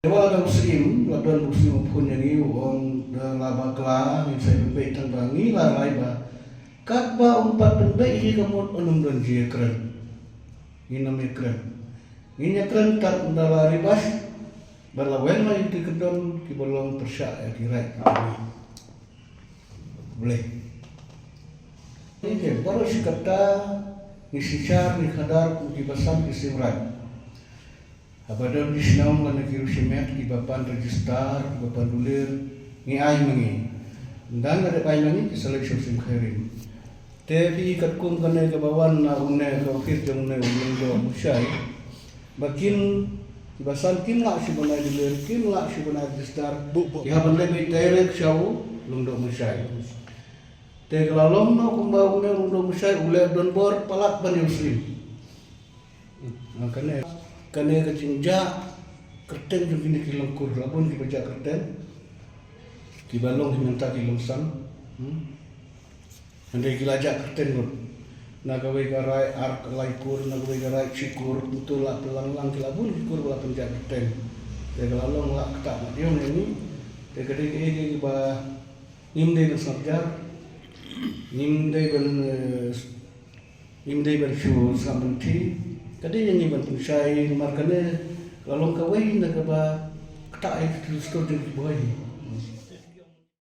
Wala Muslim, laban Muslim pun yang ini orang laba kelah, yang saya bebek tentang ini lah ba. Kat ba umpat bebek ini kamu enam dan dia keren. Ini namanya keren. Ini keren tak undala ribas, berlawan lah itu kedon kibalong persyak ya kira. Boleh. Ini baru si kata ni sicar ni kadar kibasan kisimrat. Abadam di senam mana kira simet di bapan register, bapan dulir, ni ay mangi. Dan ada ay mangi kisalai sosim khairin. Tapi katkum kena kebawan na unne kafir jang unne ulindo musyai. Bakin basan kin lak si banai dulir, kin lak si banai register. Iha bandai bi direct syau lundo musyai. Te kelalom na kumba unne lundo musyai ule don bor palat ban muslim. Makanya kena kecinja kerten juga ni kilangkur labun di baca kerten kibalong diminta kilongsan andai kilajak kerten pun nagawai garai ark laikur nagawai garai cikur betul lah pelang-lang kilabun cikur bola penjak kerten dia kelalong lah ketak dia ni dia kedai ba nimdai bersabjar nimdai ben syur samenti kadang yang iban pensai markane kalau kawai nak ba ketak itu terus jadi boy